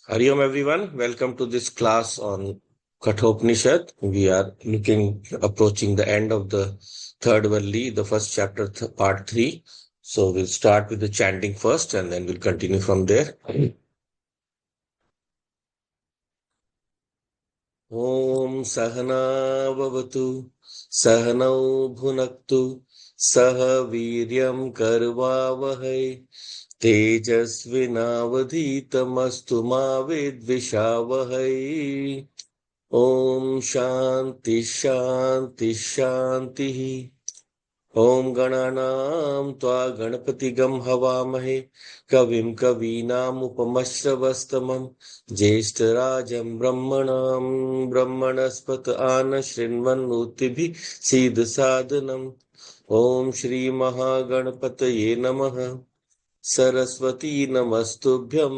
Hari Om everyone, welcome to this class on Kathopnishad. We are approaching the end of the third Valli, the first chapter, part 3. So we'll start with the chanting first and then we'll continue from there. Om Sahana Bhavatu Sahanau Bhunaktu Saha Viryam Karvavahai तेजस्विनावधीतमस्तु मा विद्विषावहै ओम शांति शांति शांति ओम गणानां त्वा गणपतिगं हवामहे कविं कवीनामुपमश्रवस्तमं ज्येष्ठराजं ब्रह्मणां ब्रह्मणस्पत आन शृण्वन्नोतिभिः सीदसादनम् ओम श्री महागणपतये नमः सरस्वती नमस्तुभ्यं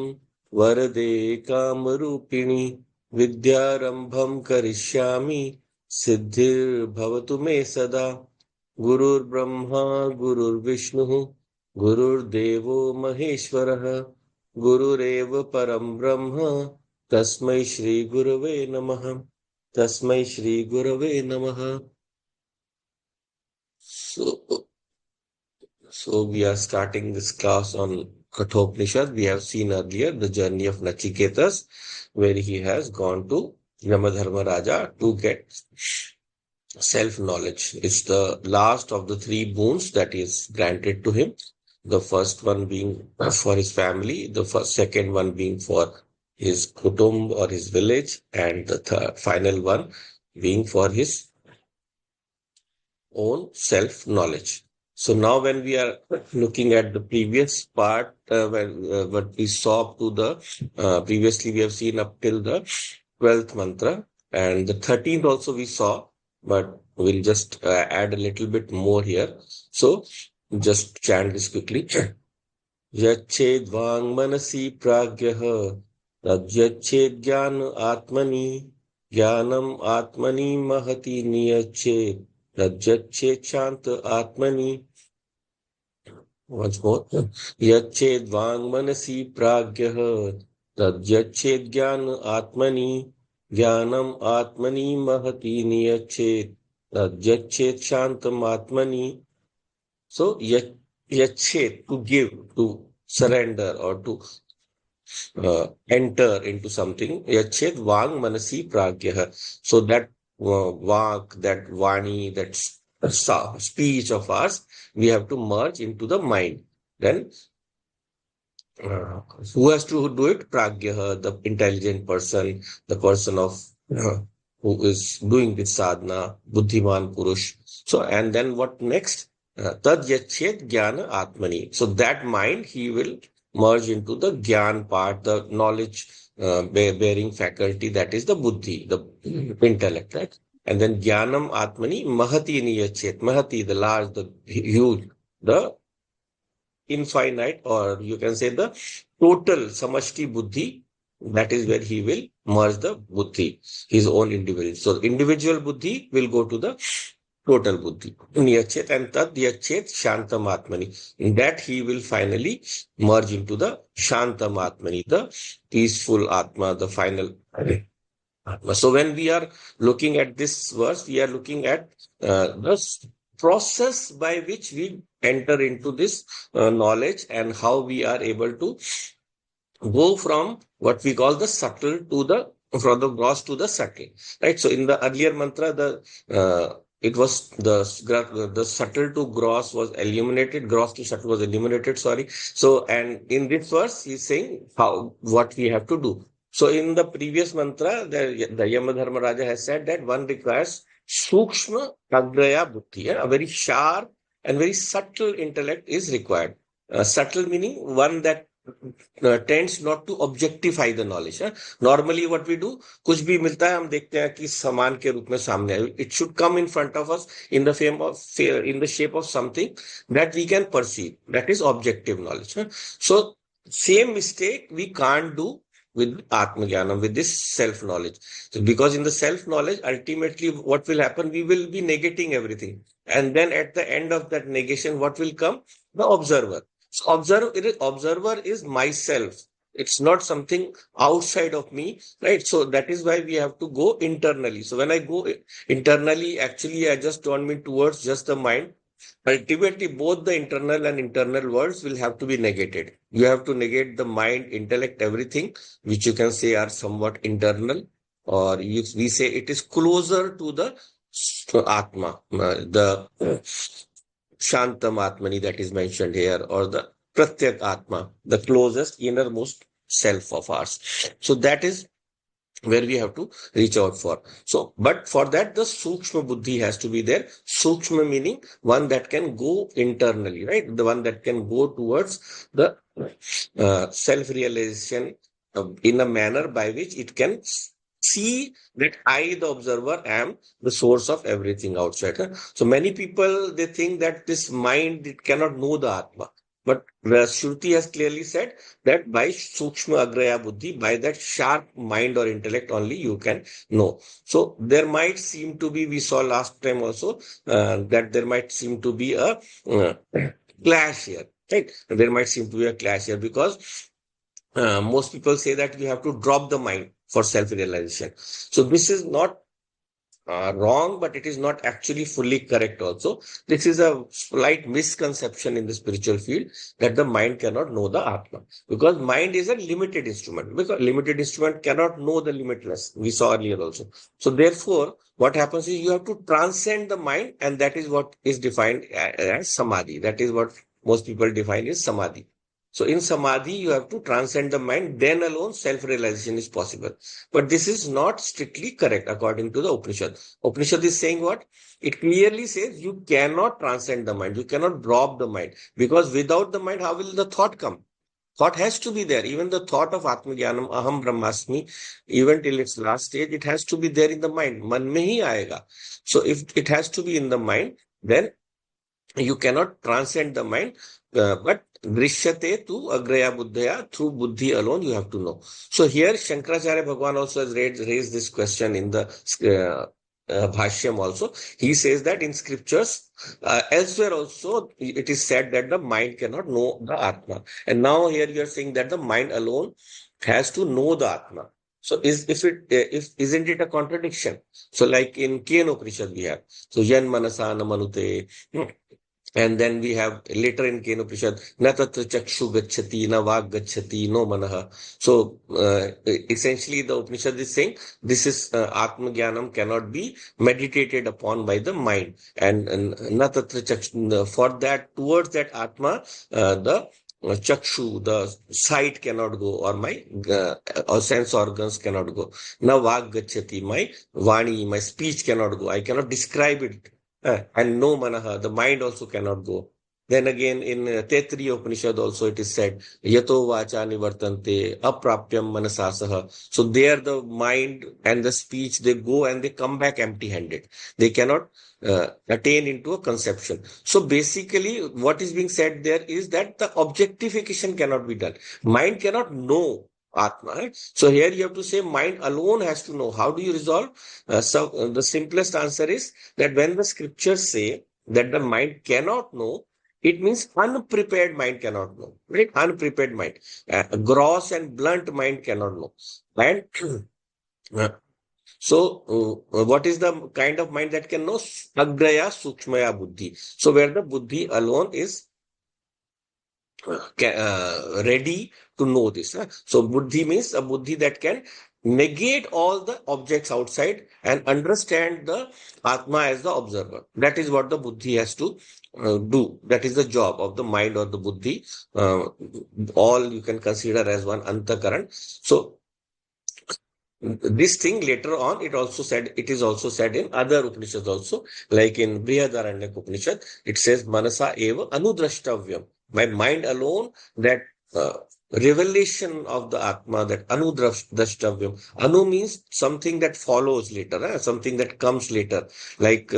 वरदे कामरूपिणि विद्यारंभं करिष्यामि सिद्धिर्भवतु मे सदा गुरुर्ब्रह्मा गुरुर्विष्णुः गुरुर्देवो महेश्वरः गुरुरेव परं ब्रह्म तस्मै श्री गुरवे नमः तस्मै श्री गुरवे नमः. So we are starting this class on Kathopnishad. We have seen earlier the journey of Nachiketas, where he has gone to Yamadharma Raja to get self-knowledge. It's the last of the three boons that is granted to him. The first one being for his family, the second one being for his kutumb or his village, and the final one being for his own self-knowledge. So now when we are looking at the previous part, what we saw up to the, previously we have seen up till the 12th mantra, and the 13th also we saw, but we'll just add a little bit more here. So just chant this quickly. Yached vang manasi pragyah tadyached jnana atmani jnanam atmani mahati niyached तज्जच्छेद शांत आत्मनि. Once more. यच्छेद वांग मनसि प्राज्ञः तज्जच्छेद ज्ञान आत्मनि ज्ञानम आत्मनि महति नियच्छेद तज्जच्छेद शांतम आत्मनि. So yच्छेद, to give, to surrender or to enter into something. Yच्छेद वांग मनसि प्राज्ञः. So that vak, that vani, that speech of ours, we have to merge into the mind. Then who has to do it? Pragya, the intelligent person, the person of who is doing this sadhana, buddhiman purush. So, and then what next? Tad yachet jnana atmani. So that mind he will merge into the gyan part, the knowledge bearing faculty, that is the buddhi, the intellect, right? And then jnanam atmani mahati niyachet. Mahati, the large, the huge, the infinite, or you can say the total samashti buddhi. That is where he will merge the buddhi, his own individual. So individual buddhi will go to the total buddhi. Niyachet, and tad yachet shantam atmani. In that he will finally merge into the shantam atmani, the peaceful atma, the final atma. So when we are looking at this verse, we are looking at the process by which we enter into this knowledge and how we are able to go from what we call the subtle to the, from the gross to the subtle, right? So in the earlier mantra, it was the subtle to gross was illuminated, gross to subtle was illuminated, sorry. So, and in this verse, he's saying what we have to do. So in the previous mantra, the Yamadharma Raja has said that one requires sukshma agraya buddhi, a very sharp and very subtle intellect is required. Subtle meaning one that tends not to objectify the knowledge. Normally what we do, कुछ भी मिलता है हम देखते हैं कि समान के रूप में सामने आए. It should come in front of us in the shape of something that we can perceive. That is objective knowledge. So same mistake we can't do with Atma Jnanam, with this self-knowledge. So because in the self-knowledge, ultimately what will happen, we will be negating everything. And then at the end of that negation, what will come? The observer. So observer is myself. It's not something outside of me, right? So that is why we have to go internally. So when I go internally, actually, I just don't mean towards just the mind. Ultimately, both the internal and internal worlds will have to be negated. You have to negate the mind, intellect, everything, which you can say are somewhat internal, or we say it is closer to the Atma, the Shantam Atmani that is mentioned here, or the Pratyak Atma, the closest innermost self of ours. So that is where we have to reach out for. So, but for that, the Sukshma Buddhi has to be there. Sukshma meaning one that can go internally, right? The one that can go towards the self-realization in a manner by which it can see that I, the observer, am the source of everything outside. So many people, they think that this mind, it cannot know the Atma. But the Shruti has clearly said that by Sukshma Agraya Buddhi, by that sharp mind or intellect only you can know. So there might seem to be, we saw last time also, that there might seem to be a clash here, right? There might seem to be a clash here because most people say that you have to drop the mind for self-realization. So this is not wrong, but it is not actually fully correct also. This is a slight misconception in the spiritual field that the mind cannot know the Atma. Because mind is a limited instrument. Because limited instrument cannot know the limitless. We saw earlier also. So therefore, what happens is you have to transcend the mind, and that is what is defined as samadhi. That is what most people define as samadhi. So in samadhi, you have to transcend the mind, then alone self-realization is possible. But this is not strictly correct according to the Upanishad. Upanishad is saying what? It clearly says you cannot transcend the mind. You cannot drop the mind. Because without the mind, how will the thought come? Thought has to be there. Even the thought of Atmajnanam, Aham Brahmasmi, even till its last stage, it has to be there in the mind. Man mein hi aayega. So if it has to be in the mind, then you cannot transcend the mind, but drishyate tu agraya buddhaya, through buddhi alone you have to know. So here Shankaracharya Bhagwan also has raised this question in the Bhashyam also. He says that in scriptures, elsewhere also it is said that the mind cannot know the Atma. And now here you are saying that the mind alone has to know the Atma. So if isn't it a contradiction? So like in Keno Upanishad we have, so yan manasa na manute. And then we have later in Kenoprishad, na tatra chakshu gacchati, na vag gacchati, no manaha. So essentially the Upanishad is saying this is Atma Jnanam cannot be meditated upon by the mind. And na tatra chakshu, for that, towards that Atma, the chakshu, the sight cannot go, or my or sense organs cannot go. Na vag gacchati, my vani, my speech cannot go. I cannot describe it. And no manaha, the mind also cannot go. Then again in Taittiriya Upanishad also it is said, Yato vacha nivartante aprapyam manasasaha. So there the mind and the speech, they go and they come back empty-handed. They cannot attain into a conception. So basically what is being said there is that the objectification cannot be done. Mind cannot know Atma. Right? So here you have to say mind alone has to know. How do you resolve? So the simplest answer is that when the scriptures say that the mind cannot know, it means unprepared mind cannot know, right? Unprepared mind, gross and blunt mind cannot know. And uh, so, what is the kind of mind that can know? Agraya Sukshmaya Buddhi. So, where the Buddhi alone is ready to know this. So buddhi means a buddhi that can negate all the objects outside and understand the Atma as the observer. That is what the buddhi has to do. That is the job of the mind or the buddhi. All you can consider as one antakaran. So this thing later on, it is also said in other Upanishads also, like in Brihadaranyaka Upanishad, it says, Manasa eva anudrashtavyam. My mind alone, that revelation of the Atma, that anudrashtavyam. Anu means something that follows later, something that comes later. Like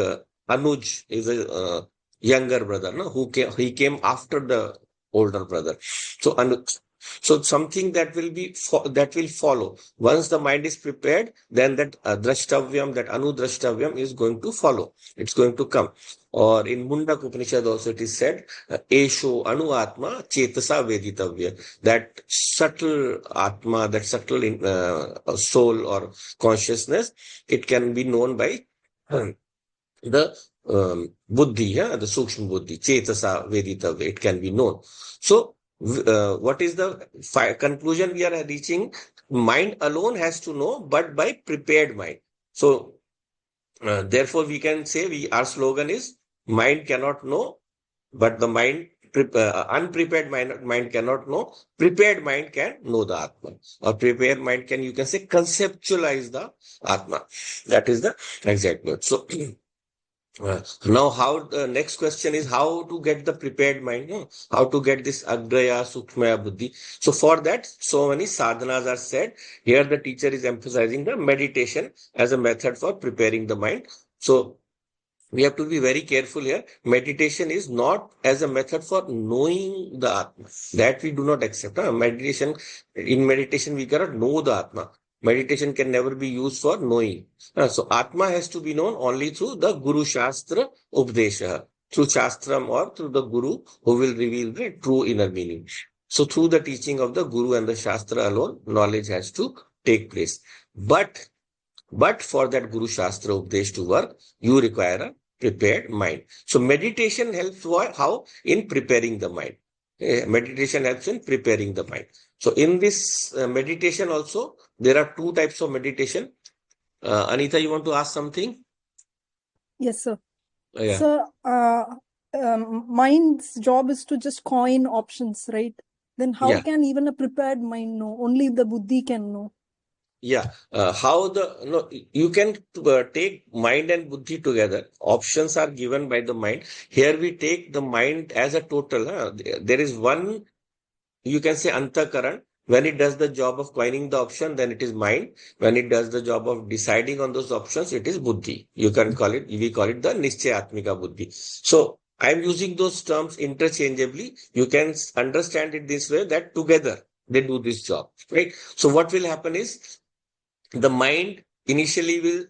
Anuj is a younger brother, no? He came after the older brother. So Anuj. So something that will be that will follow. Once the mind is prepared, then that drashtavyam, that anudrashtavyam is going to follow. It's going to come. Or in Mundak Upanishad also it is said, Esho Anu Atma Chetasa Veditavya. That subtle Atma, that subtle soul or consciousness, it can be known by the buddhi, yeah, the sukshma buddhi, chetasa veditavya, it can be known. So, what is the conclusion we are reaching? Mind alone has to know, but by prepared mind. So, therefore, we can say our slogan is mind cannot know, but the unprepared mind cannot know. Prepared mind can know the Atma. Or prepared mind can, you can say, conceptualize the Atma. That is the exact word. So, now, how the next question is how to get the prepared mind, how to get this agraya, sukshmaya, buddhi. So, for that, so many sadhanas are said. Here, the teacher is emphasizing the meditation as a method for preparing the mind. So, we have to be very careful here. Meditation is not as a method for knowing the Atma. That we do not accept. In meditation, we cannot know the Atma. Meditation can never be used for knowing. So Atma has to be known only through the Guru Shastra Updesha, through Shastram or through the Guru who will reveal the true inner meaning. So through the teaching of the Guru and the Shastra alone, knowledge has to take place. But for that Guru Shastra Upadesh to work, you require a prepared mind. So meditation helps how? In preparing the mind. Meditation helps in preparing the mind. So in this meditation also, there are two types of meditation. Anita, you want to ask something? Yes, sir. Yeah. So, mind's job is to just coin options, right? Then how Yeah. can even a prepared mind know? Only the buddhi can know. Yeah, you can take mind and buddhi together. Options are given by the mind. Here we take the mind as a total. There is one, you can say, antakaran. When it does the job of coining the option, then it is mind. When it does the job of deciding on those options, it is buddhi. We call it the nischayatmika buddhi. So I'm using those terms interchangeably. You can understand it this way, that together they do this job, right? So what will happen is, the mind initially will,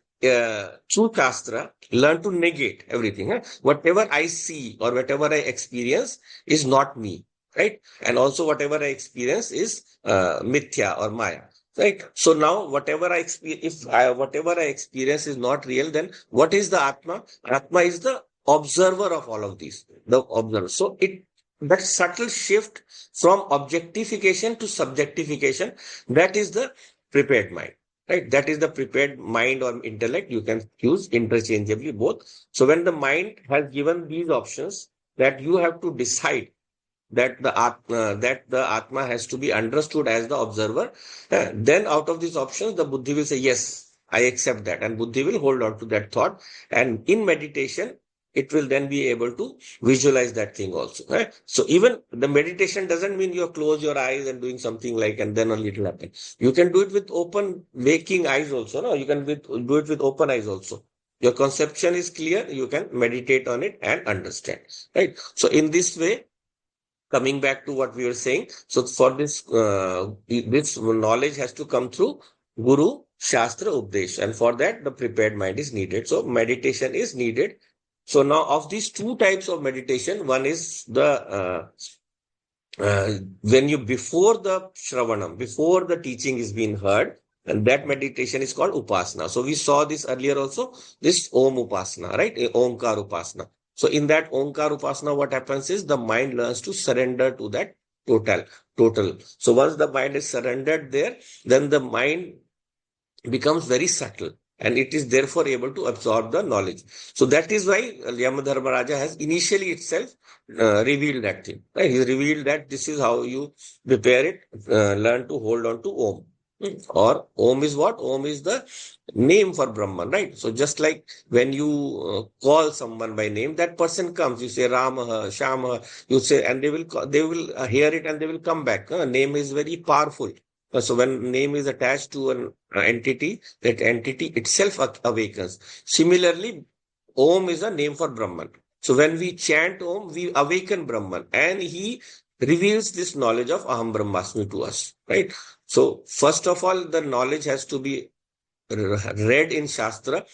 through Shastra, learn to negate everything. Whatever I see or whatever I experience is not me, right? And also whatever I experience is mithya or maya, right? So now whatever I experience, whatever I experience is not real, then what is the Atma? Atma is the observer of all of these, the observer. So that subtle shift from objectification to subjectification, that is the prepared mind. Right, that is the prepared mind or intellect. You can use interchangeably both. So when the mind has given these options, that you have to decide that the Atma has to be understood as the observer, then out of these options, the buddhi will say, yes, I accept that. And buddhi will hold on to that thought. And in meditation, it will then be able to visualize that thing also. Right? So even the meditation doesn't mean you close your eyes and doing something like, and then only it will happen. You can do it with open, waking eyes also. No, you can do it with open eyes also. Your conception is clear. You can meditate on it and understand. Right. So in this way, coming back to what we were saying, so for this knowledge has to come through Guru Shastra Updesh, and for that the prepared mind is needed. So meditation is needed. So now of these two types of meditation, one is the when you before the Shravanam, before the teaching is being heard, and that meditation is called Upasana. So we saw this earlier also, this Om Upasana, right? Omkar Upasana. So in that Omkar Upasana, what happens is the mind learns to surrender to that total. So once the mind is surrendered there, then the mind becomes very subtle, and it is therefore able to absorb the knowledge. So that is why Yamadharmaraja has initially itself revealed that thing. Right? He revealed that this is how you prepare it, learn to hold on to Om. Or Om is what? Om is the name for Brahman, right? So just like when you call someone by name, that person comes. You say Ramaha, Shamaha, you say, and they will hear it and they will come back. Name is very powerful. So when name is attached to an entity, that entity itself awakens. Similarly, Om is a name for Brahman. So when we chant Om, we awaken Brahman, and he reveals this knowledge of Aham Brahmasmi to us, right? So first of all, the knowledge has to be read in Shastra,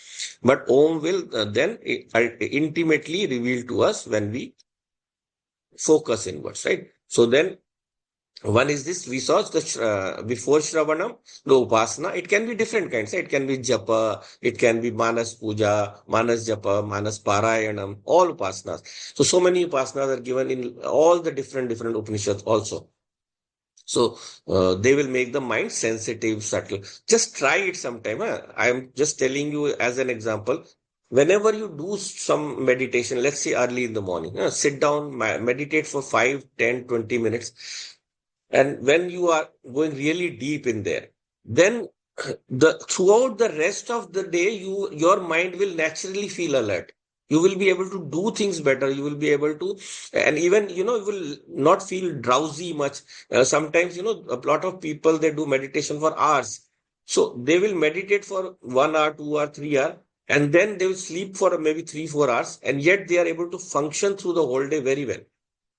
but Om will then intimately reveal to us when we focus inwards, right? So then one is this, we saw the before Shravanam, the Upasana. It can be different kinds. Right? It can be Japa, it can be Manas Puja, Manas Japa, Manas Parayanam, all Upasanas. So many Upasanas are given in all the different Upanishads also. So they will make the mind sensitive, subtle. Just try it sometime. Huh? I'm just telling you as an example. Whenever you do some meditation, let's say early in the morning, sit down, meditate for 5, 10, 20 minutes. And when you are going really deep in there, then the throughout the rest of the day, your mind will naturally feel alert. You will be able to do things better. You will be able to, and even you will not feel drowsy much. Sometimes a lot of people, they do meditation for hours, so they will meditate for 1 hour, 2 hour, 3 hour, and then they will sleep for maybe 3, 4 hours, and yet they are able to function through the whole day very well.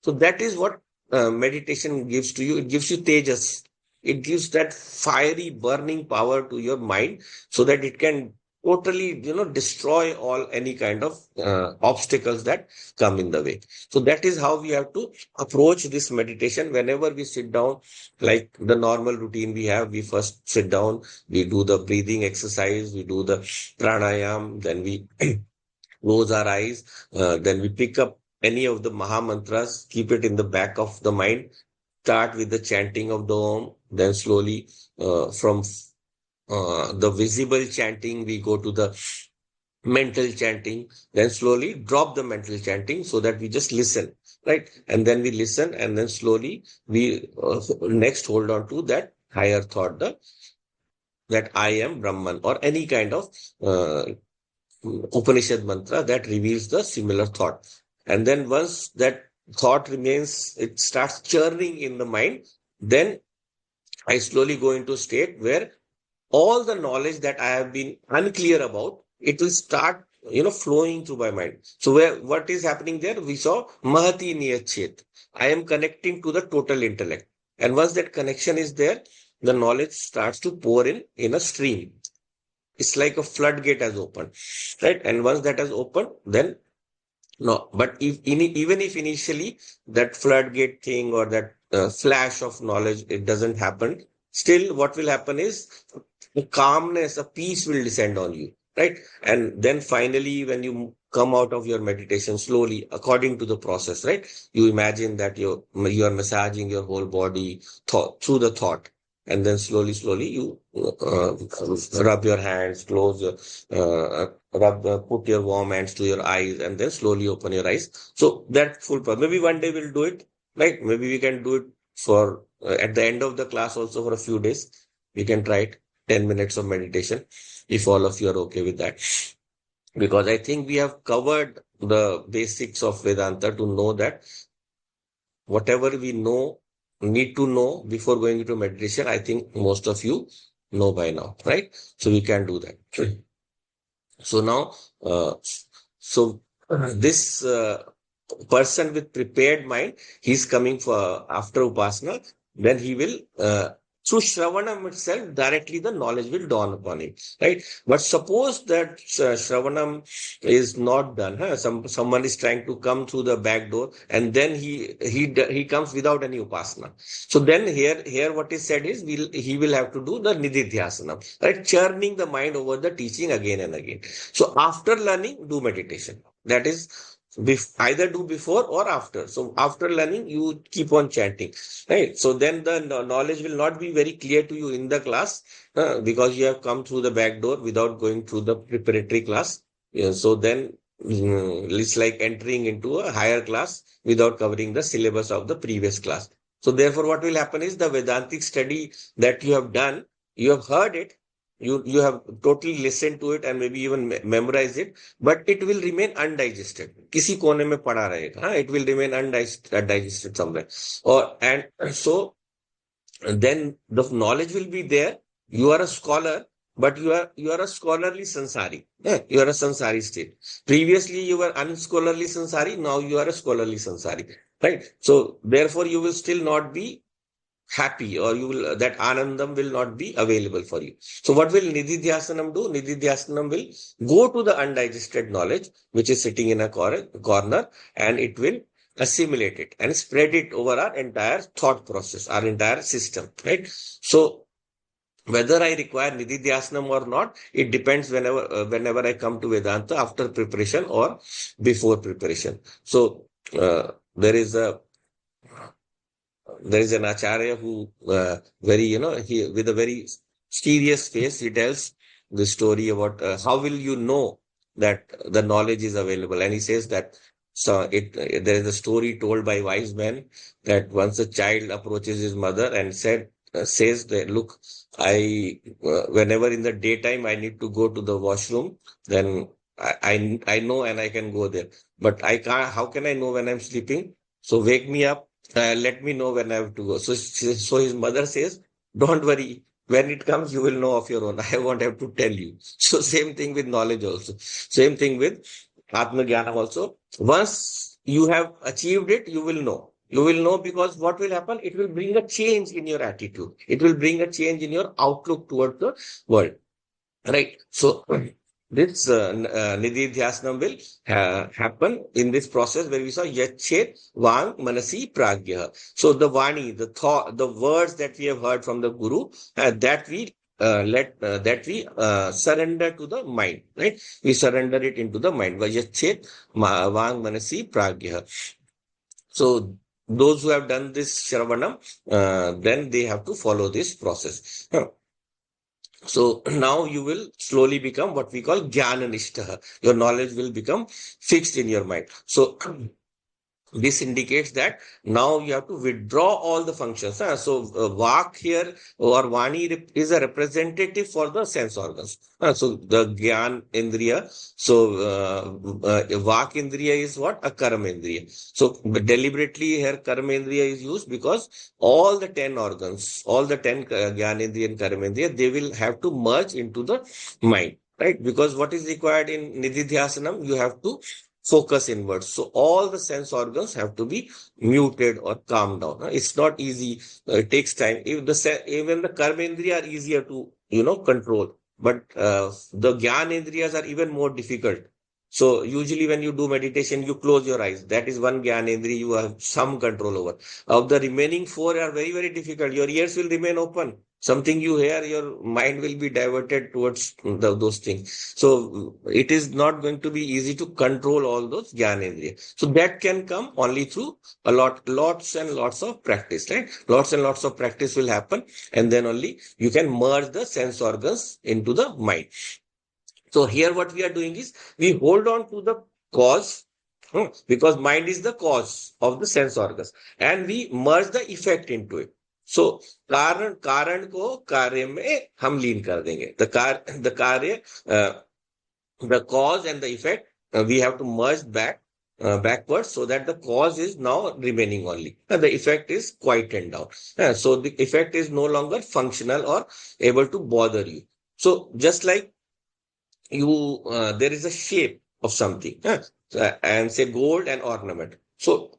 So that is what meditation gives to you. It gives you tejas. It gives that fiery, burning power to your mind so that it can totally, destroy all any kind of obstacles that come in the way. So that is how we have to approach this meditation. Whenever we sit down, like the normal routine we have, we first sit down, we do the breathing exercise, we do the pranayam, then we close our eyes, then we pick up any of the Maha Mantras, keep it in the back of the mind, start with the chanting of the Om, then slowly from the visible chanting, we go to the mental chanting, then slowly drop the mental chanting so that we just listen, right? And then we listen, and then slowly we next hold on to that higher thought, that I am Brahman, or any kind of Upanishad mantra that reveals the similar thought. And then once that thought remains, it starts churning in the mind, then I slowly go into a state where all the knowledge that I have been unclear about, it will start, flowing through my mind. So what is happening there? We saw Mahati Niyachet. I am connecting to the total intellect. And once that connection is there, the knowledge starts to pour in a stream. It's like a floodgate has opened, right? And once that has opened, then no. But even if initially that floodgate thing or that flash of knowledge, it doesn't happen, still what will happen is a calmness, a peace will descend on you, right? And then finally, when you come out of your meditation slowly, according to the process, right? You imagine that you are massaging your whole body through the thought. And then slowly, you rub your hands, put your warm hands to your eyes, and then slowly open your eyes. So that full process. Maybe one day we'll do it, right? Maybe we can do it for at the end of the class also for a few days. We can try it, 10 minutes of meditation, if all of you are okay with that. Because I think we have covered the basics of Vedanta to know that whatever we need to know before going into meditation, I think most of you know by now, right? So we can do that. So now, so this person with prepared mind, he's coming for after Upasana, then he will, through Shravanam itself, directly the knowledge will dawn upon him, right? But suppose that Shravanam is not done, huh? Someone is trying to come through the back door, and then he comes without any Upasana. So then here what is said is he will have to do the Nididhyasana, right? Churning the mind over the teaching again and again. So after learning, do meditation. That is, either do before or after. So after learning, you keep on chanting, right? So then the knowledge will not be very clear to you in the class because you have come through the back door without going through the preparatory class. Yeah, so then it's like entering into a higher class without covering the syllabus of the previous class. So therefore, what will happen is the Vedantic study that you have done, you have heard it, you have totally listened to it and maybe even memorized it, but it will remain undigested. किसी कोने में पड़ा रहेगा. It will remain undigested somewhere. And so then the knowledge will be there. You are a scholar, but you are a scholarly sansari. Yeah, you are a sansari state. Previously, you were unscholarly sansari. Now you are a scholarly sansari. Right. So therefore, you will still not be happy, or you will, that anandam will not be available for you. So what will nididhyasanam do? Nididhyasanam will go to the undigested knowledge, which is sitting in a corner, and it will assimilate it and spread it over our entire thought process, our entire system, right? So whether I require nididhyasanam or not, it depends whenever I come to Vedanta, after preparation or before preparation. So there is a there is an acharya who very, he, with a very serious face, he tells the story about how will you know that the knowledge is available. And he says that, there is a story told by wise men that once a child approaches his mother and says that, look, whenever in the daytime I need to go to the washroom, then I know and I can go there. But I can't, how can I know when I'm sleeping? So wake me up, let me know when I have to go. So his mother says, don't worry. When it comes, you will know of your own. I won't have to tell you. So same thing with knowledge also. Same thing with Atma Jnana also. Once you have achieved it, you will know. You will know, because what will happen? It will bring a change in your attitude. It will bring a change in your outlook towards the world. Right. So this Nidhi Dhyasana will happen in this process where we saw Yachet Vang Manasi Pragya. So the Vani, the thought, the words that we have heard from the Guru, that we surrender to the mind, right? We surrender it into the mind. Yachet Vang Manasi Pragya. So those who have done this Shravanam, then they have to follow this process. So now you will slowly become what we call Jnana. Your knowledge will become fixed in your mind. So this indicates that now you have to withdraw all the functions. So Vak here, or Vani, is a representative for the sense organs. So the Gyan Indriya. So Vak Indriya is what? A Karma Indriya. So deliberately here Karma Indriya is used because all the 10 organs, all the 10 Gyan Indriya and Karma Indriya, they will have to merge into the mind. Right? Because what is required in Nididhyasanam, you have to focus inwards. So all the sense organs have to be muted or calmed down. It's not easy. It takes time. Even the karma indriya are easier to, control. But the jnana indriyas are even more difficult. So usually when you do meditation, you close your eyes. That is one jnana indriya you have some control over. Of the remaining four are very, very difficult. Your ears will remain open. Something you hear, your mind will be diverted towards those things. So it is not going to be easy to control all those jnanendriya. So that can come only through lots and lots of practice, right? Lots and lots of practice will happen, and then only you can merge the sense organs into the mind. So here what we are doing is we hold on to the cause, because mind is the cause of the sense organs, and we merge the effect into it. So कारण को कार्य में हम लीन कर देंगे. The कार्य, the cause and the effect, we have to merge backwards, so that the cause is now remaining only. The effect is quietened down. So the effect is no longer functional or able to bother you. So just like there is a shape of something, and say gold and ornament. So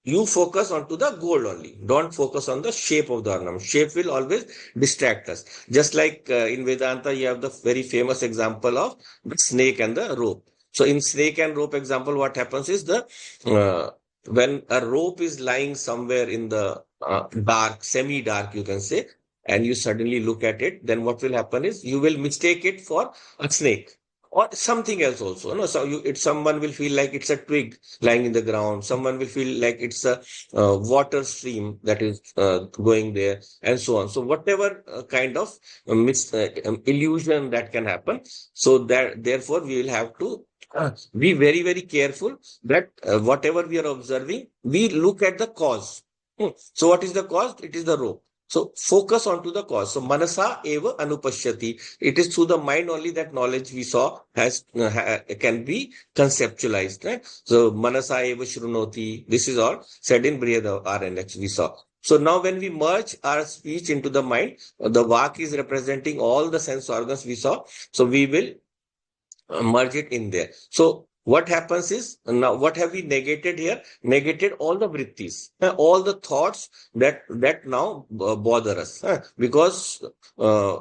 you focus onto the gold only. Don't focus on the shape of the ornament. Shape will always distract us. Just like in Vedanta, you have the very famous example of the snake and the rope. So in snake and rope example, what happens is when a rope is lying somewhere in the dark, semi-dark, you can say, and you suddenly look at it, then what will happen is you will mistake it for a snake or something else also. No, so someone will feel like it's a twig lying in the ground. Someone will feel like it's a water stream that is going there, and so on. So whatever kind of illusion that can happen. So that therefore we will have to be very, very careful that whatever we are observing, we look at the cause. So what is the cause? It is the rope. So focus onto the cause. So manasa eva anupashyati. It is through the mind only that knowledge we saw can be conceptualized. Right? So manasa eva shrunoti. This is all said in Brihad RNX we saw. So now when we merge our speech into the mind, the vak is representing all the sense organs we saw. So we will merge it in there. So what happens is, now what have we negated here? Negated all the vrittis, all the thoughts that now bother us, because uh,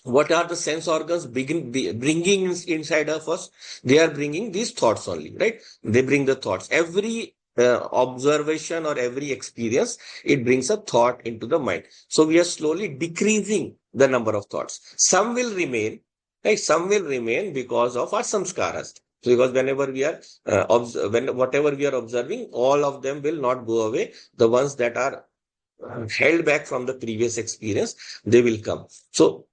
what are the sense organs bringing inside of us? They are bringing these thoughts only, right? They bring the thoughts. Every observation or every experience, it brings a thought into the mind. So we are slowly decreasing the number of thoughts. Some will remain, right? Some will remain because of our samskaras. So because whenever we are whatever we are observing, all of them will not go away. The ones that are held back from the previous experience, they will come. So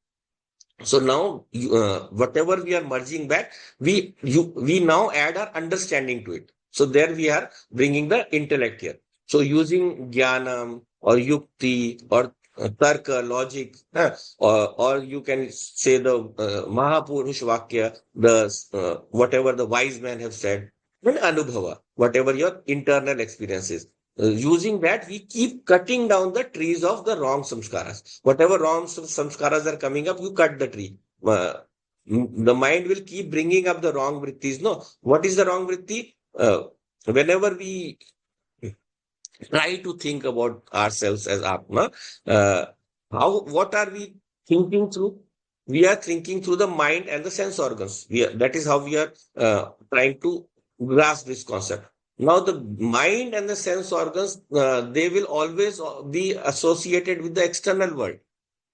now, whatever we are merging back, we now add our understanding to it. So there we are bringing the intellect here. So using jnanam or yukti or tarka, logic, or you can say the Mahapurush Vakya, the whatever the wise men have said, then anubhava, whatever your internal experience is. Using that, we keep cutting down the trees of the wrong samskaras. Whatever wrong samskaras are coming up, you cut the tree. The mind will keep bringing up the wrong vrittis. No, what is the wrong vritti? Whenever we try to think about ourselves as Atma, uh, what are we thinking through? We are thinking through the mind and the sense organs. That is how we are trying to grasp this concept. Now, the mind and the sense organs, they will always be associated with the external world.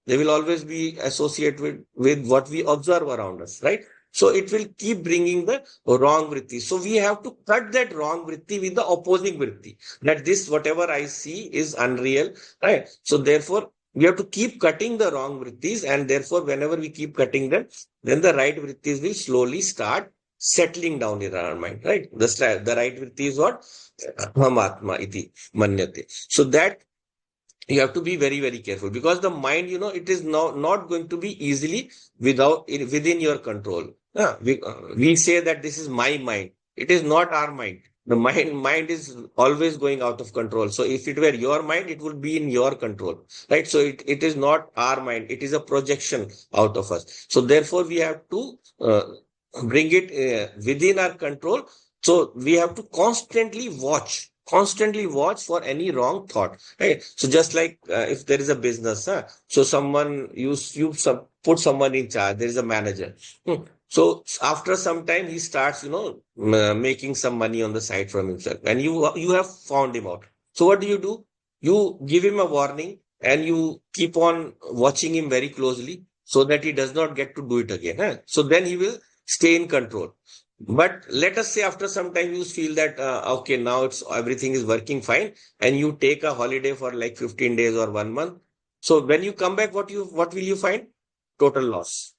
They will always be associated with what we observe around us, right? So it will keep bringing the wrong vritti. So we have to cut that wrong vritti with the opposing vritti. That this, whatever I see is unreal, right? So therefore, we have to keep cutting the wrong vrittis, and therefore, whenever we keep cutting them, then the right vrittis will slowly start settling down in our mind, right? The right vritti is what? Aham Atma iti manyate. So that you have to be very, very careful, because the mind, it is not going to be easily within your control. We say that this is my mind. It is not our mind. The mind is always going out of control. So if it were your mind, it would be in your control, right? So it is not our mind. It is a projection out of us. So therefore, we have to bring it within our control. So we have to constantly watch for any wrong thought, right? So just like if there is a business, so someone put someone in charge, there is a manager. So after some time, he starts, making some money on the side from himself, and you have found him out. So what do? You give him a warning, and you keep on watching him very closely so that he does not get to do it again. So then he will stay in control. But let us say after some time you feel that okay, now it's everything is working fine, and you take a holiday for like 15 days or 1 month. So when you come back, what will you find? Total loss.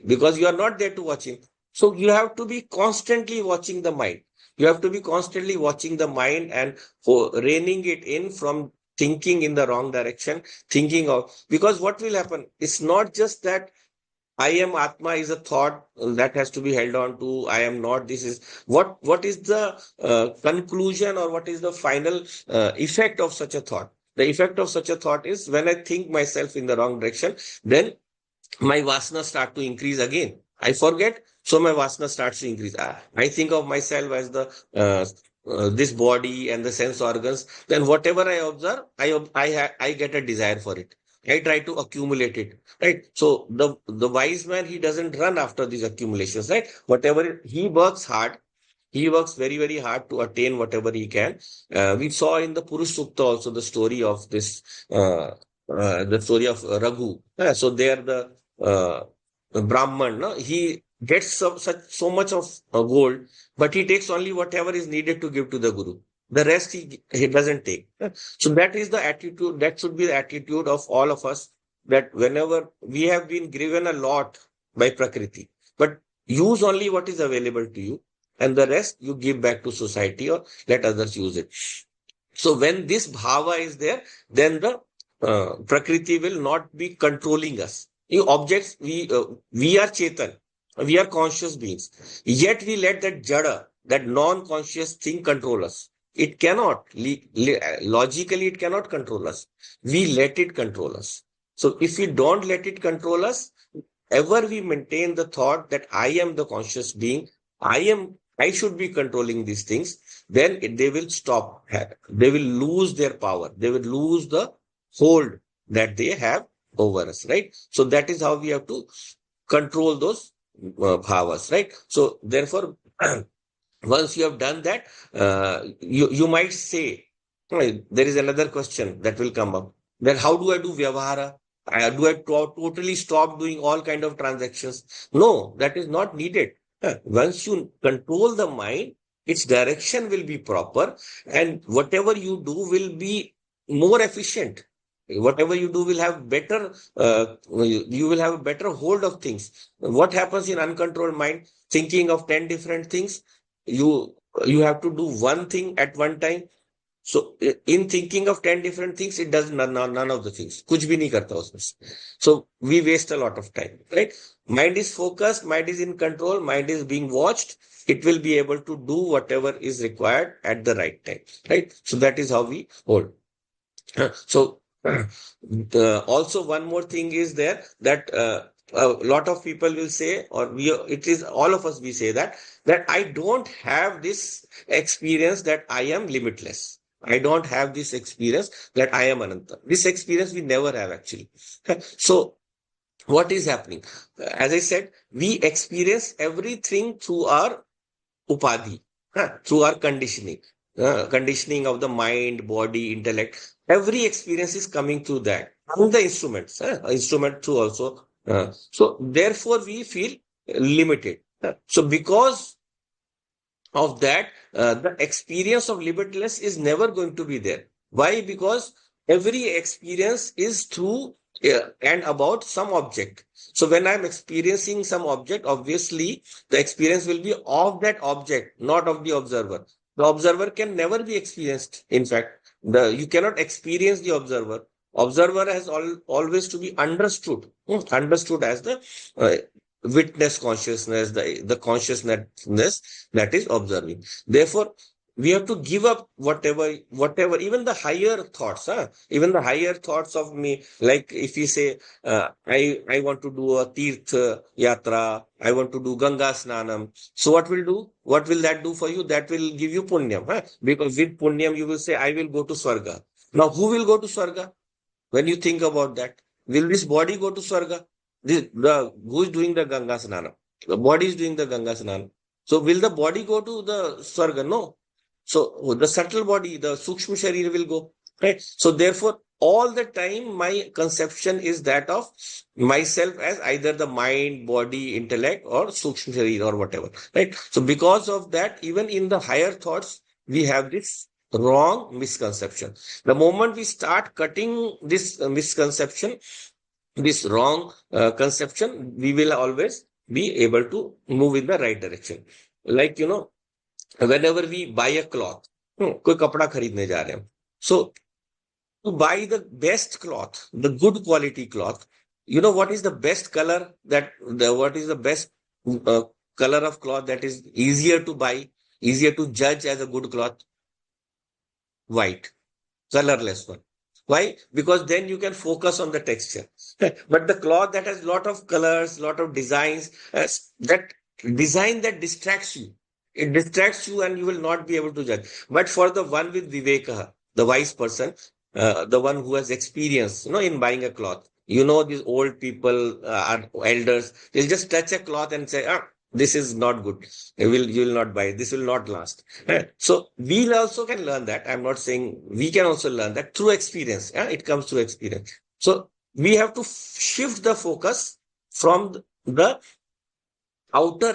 Because you are not there to watch him. So you have to be constantly watching the mind. You have to be constantly watching the mind and reining it in from thinking in the wrong direction, thinking of, because what will happen? It's not just that I am Atma is a thought that has to be held on to. I am not. This is what is the conclusion, or what is the final effect of such a thought? The effect of such a thought is, when I think myself in the wrong direction, then my vasana start to increase again. I forget, so my vasana starts to increase. I think of myself as the this body and the sense organs. Then whatever I observe, I get a desire for it. I try to accumulate it, right? So the wise man, he doesn't run after these accumulations, right? Whatever he works hard, he works very, very hard to attain whatever he can. We saw in the Purush Sukta also the story of this, the story of Raghu. So there uh, the Brahman, no? He gets so much of gold, but he takes only whatever is needed to give to the Guru. The rest he doesn't take. So that is the attitude, that should be the attitude of all of us, that whenever we have been given a lot by Prakriti, but use only what is available to you, and the rest you give back to society or let others use it. So when this bhava is there, then the Prakriti will not be controlling us. You objects, we are Chetan, we are conscious beings. Yet we let that jada, that non-conscious thing control us. It cannot, logically, it cannot control us. We let it control us. So if we don't let it control us, ever we maintain the thought that I am the conscious being, I am I should be controlling these things, then they will stop. They will lose their power. They will lose the hold that they have over us, right? So that is how we have to control those bhavas, right? So therefore, once you have done that, you might say, "Right, there is another question that will come up. Then how do I do vyavahara? Do I totally stop doing all kind of transactions? No, that is not needed. Once you control the mind, its direction will be proper, and whatever you do will be more efficient. Whatever you do will have better, you will have a better hold of things. What happens in uncontrolled mind? Thinking of 10 different things, you you have to do one thing at one time. So in thinking of 10 different things, it does none of the things. कुछ भी नहीं करता उसमें से. So we waste a lot of time, right? Mind is focused, mind is in control, mind is being watched. It will be able to do whatever is required at the right time, right? So that is how we hold. So also one more thing is there that a lot of people will say, or it is all of us we say that I don't have this experience that I am limitless. I don't have this experience that I am Ananta. This experience we never have actually. So what is happening? As I said, we experience everything through our upadhi, through our conditioning of the mind, body, intellect. Every experience is coming through that. And the instruments, instrument through also. So therefore, we feel limited. So because of that, the experience of limitless is never going to be there. Why? Because every experience is through and about some object. So when I'm experiencing some object, obviously the experience will be of that object, not of the observer. The observer can never be experienced. In fact, you cannot experience the observer. Observer has always to be understood, understood as the uh, witness consciousness, the consciousness that is observing. Therefore, we have to give up whatever, even the higher thoughts, even the higher thoughts of me. Like if you say, I want to do a Tirth Yatra, I want to do Ganga Snanam. So what will do? What will that do for you? That will give you Punyam, because with Punyam you will say, I will go to Swarga. Now, who will go to Swarga? When you think about that, will this body go to Swarga? Who is doing the Ganga Snana? The body is doing the Ganga Snana. So will the body go to the Swarga? No. So the subtle body, the Sukshma Sharir will go. Right? So therefore, all the time my conception is that of myself as either the mind, body, intellect, or Sukshma Sharir or whatever. Right? So because of that, even in the higher thoughts, we have this wrong misconception. The moment we start cutting this misconception, this wrong conception, we will always be able to move in the right direction. Like, whenever we buy a cloth, कोई कपड़ा खरीदने जा रहे हैं, so to buy the best cloth, the good quality cloth, what is the best color what is the best uh, color of cloth that is easier to buy, easier to judge as a good cloth? White, colorless one. Why? Because then you can focus on the texture. But the cloth that has lot of colors, lot of designs, that design that distracts you. It distracts you and you will not be able to judge. But for the one with viveka, the wise person, the one who has experience, in buying a cloth, these old people are elders. They'll just touch a cloth and say, this is not good. You will not buy it. This will not last. So we also can learn that. I'm not saying we can also learn that through experience. It comes through experience. So we have to shift the focus from the outer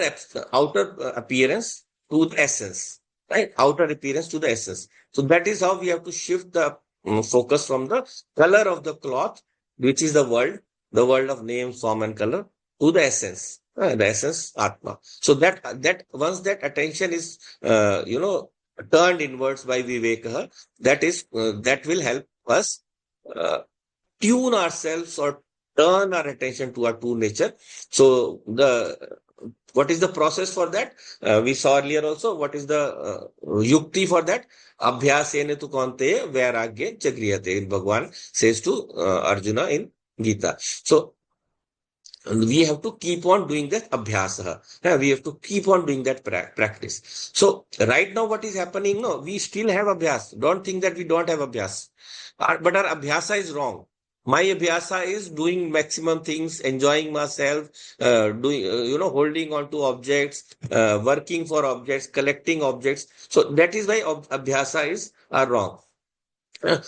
appearance to the essence, right? Outer appearance to the essence. So that is how we have to shift the focus from the color of the cloth, which is the world of name, form, and color, to the essence, Atma. So that once that attention is, turned inwards by Viveka, that will help us uh, tune ourselves or turn our attention to our true nature. So what is the process for that? We saw earlier also. What is the yukti for that? Abhyasena tu kante vairagya chakriyate. Bhagwan says to Arjuna in Gita. So And we have to keep on doing that abhyasa. We have to keep on doing that practice. So right now, what is happening? No, we still have abhyas. Don't think that we don't have abhyas. But our abhyasa is wrong. My abhyasa is doing maximum things, enjoying myself, doing, holding on to objects, working for objects, collecting objects. So that is why abhyasa is are wrong.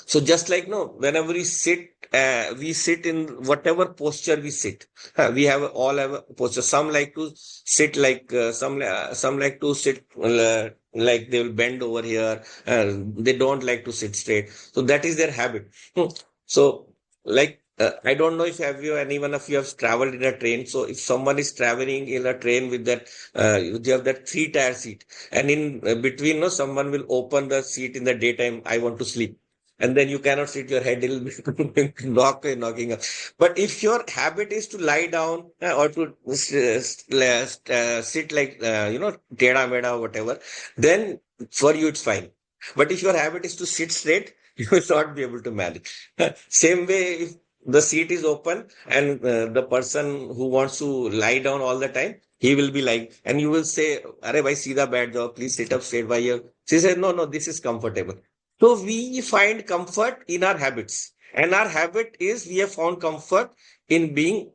So just like no, whenever we sit in whatever posture we sit. We have all have a posture. Some like to sit like some like to sit like they will bend over here. They don't like to sit straight. So that is their habit. So like I don't know if have you anyone of you have traveled in a train. So if someone is traveling in a train with that, you have that three-tier seat, and in between, no, someone will open the seat in the daytime. I want to sleep, and then you cannot sit, your head will be knocking up. But if your habit is to lie down or to sit like teda meda or whatever, then for you it's fine. But if your habit is to sit straight, you will not be able to manage. Same way, if the seat is open and the person who wants to lie down all the time, he will be like, and you will say, "Arey bhai, seedha baith jao, please sit up straight." By your, she said, "No, no, this is comfortable." So we find comfort in our habits. And our habit is we have found comfort in being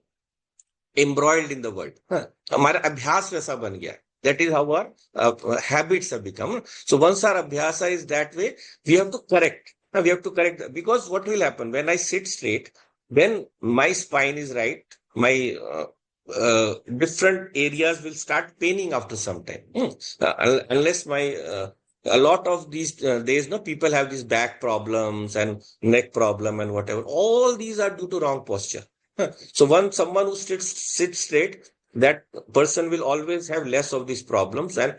embroiled in the world. हमारा अभ्यास वैसा बन गया. That is how our habits have become. So once our abhyasa is that way, we have to correct. We have to correct that. Because what will happen when I sit straight, then my spine is right. My different areas will start paining after some time. Unless my a lot of these days, no, people have these back problems and neck problem and whatever. All these are due to wrong posture. So once someone who sits straight, that person will always have less of these problems. And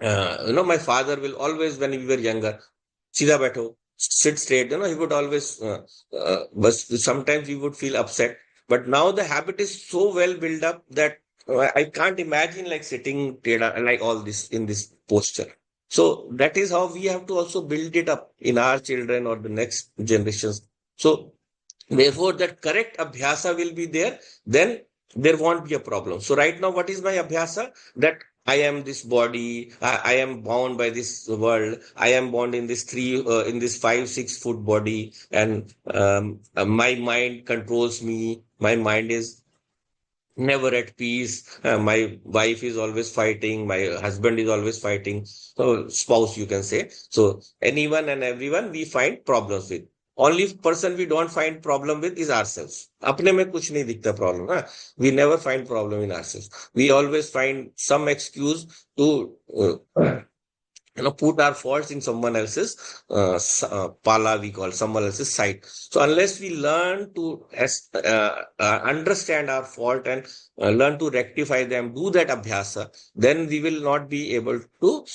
my father will always, when we were younger, "Sida baitho, sit straight." He would always, but sometimes we would feel upset. But now the habit is so well built up that I can't imagine like sitting like all this in this posture. So that is how we have to also build it up in our children or the next generations. So therefore, that correct abhyasa will be there, then there won't be a problem. So right now, what is my abhyasa? That I am this body, I am bound by this world, I am bound in this in this 5, 6 foot body, and my mind controls me. My mind is never at peace. My wife is always fighting. My husband is always fighting. So spouse, you can say. So anyone and everyone we find problems with. Only person we don't find problem with is ourselves. अपने में कुछ नहीं दिखता problem. We never find problem in ourselves. We always find some excuse to put our faults in someone else's pala, we call someone else's side. So unless we learn to understand our fault and learn to rectify them, do that abhyasa, then we will not be able to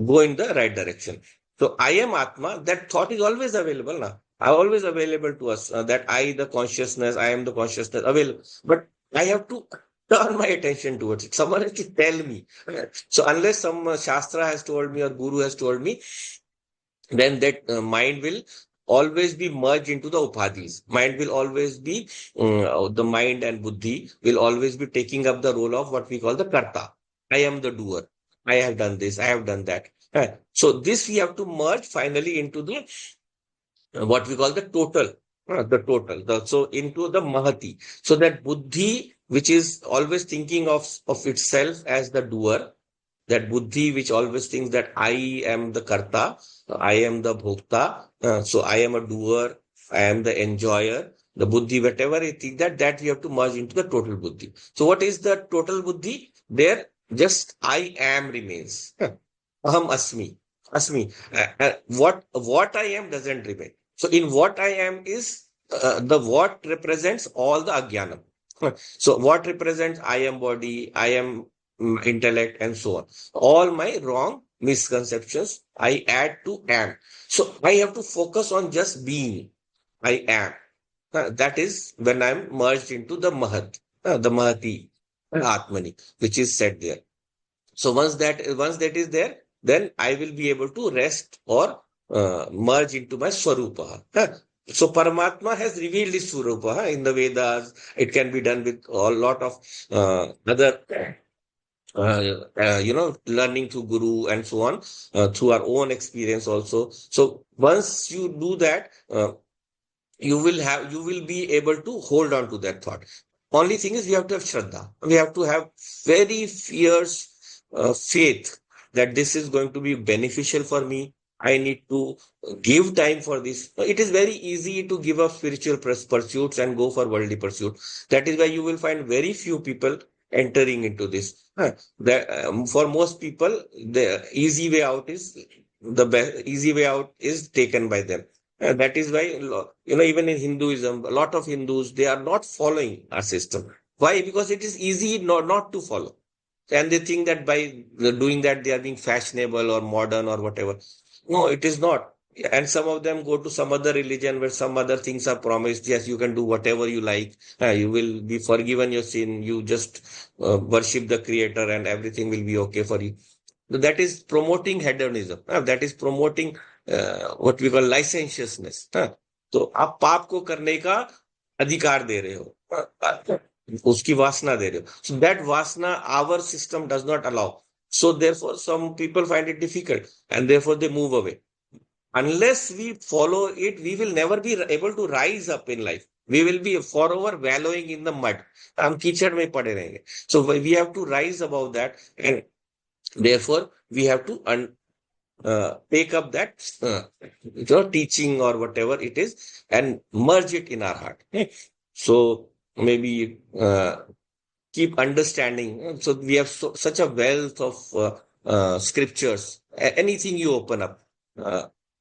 go in the right direction. So I am Atma, that thought is always available now. Always available to us, that I am the consciousness available. But I have to turn my attention towards it. Someone has to tell me. So unless some Shastra has told me or Guru has told me, then that mind will always be merged into the upadhis. Mind will always be, the mind and buddhi will always be taking up the role of what we call the karta. I am the doer. I have done this. I have done that. So this we have to merge finally into the what we call the total. So into the mahati. So that buddhi, which is always thinking of itself as the doer, that buddhi which always thinks that I am the karta, I am the bhokta, so I am a doer, I am the enjoyer, the buddhi, whatever I think that we have to merge into the total buddhi. So what is the total buddhi? There, just I am remains. Aham asmi. Asmi. What I am doesn't remain. So in what I am is the what represents all the ajnanam. So what represents I am body, I am intellect, and so on. All my wrong misconceptions I add to am. So I have to focus on just being. I am. That is when I'm merged into the Mahat, the Mahati, Atmani, which is said there. So once that is there, then I will be able to rest or merge into my Swarupa. So Paramatma has revealed his Swarupa in the Vedas. It can be done with a lot of other, learning through Guru and so on, through our own experience also. So once you do that, you will be able to hold on to that thought. Only thing is we have to have shraddha, we have to have very fierce faith that this is going to be beneficial for me. I need to give time for this. It is very easy to give up spiritual pursuits and go for worldly pursuits. That is why you will find very few people entering into this. For most people, the easy way out is the best. Easy way out is taken by them. That is why, even in Hinduism, a lot of Hindus, they are not following our system. Why? Because it is easy not to follow. And they think that by doing that, they are being fashionable or modern or whatever. No, it is not. And some of them go to some other religion where some other things are promised. Yes, you can do whatever you like. You will be forgiven your sin. You just worship the creator and everything will be okay for you. So that is promoting hedonism. That is promoting what we call licentiousness. तो आप पाप को करने का अधिकार दे रहे हो, उसकी वासना दे रहे हो. So that vasana, our system does not allow. So therefore, some people find it difficult and therefore they move away. Unless we follow it, we will never be able to rise up in life. We will be forever wallowing in the mud. हम कीचड़ में पड़े रहेंगे. So we have to rise above that, and therefore we have to take up that teaching or whatever it is and merge it in our heart. So maybe keep understanding. So we have such a wealth of scriptures. Anything you open up.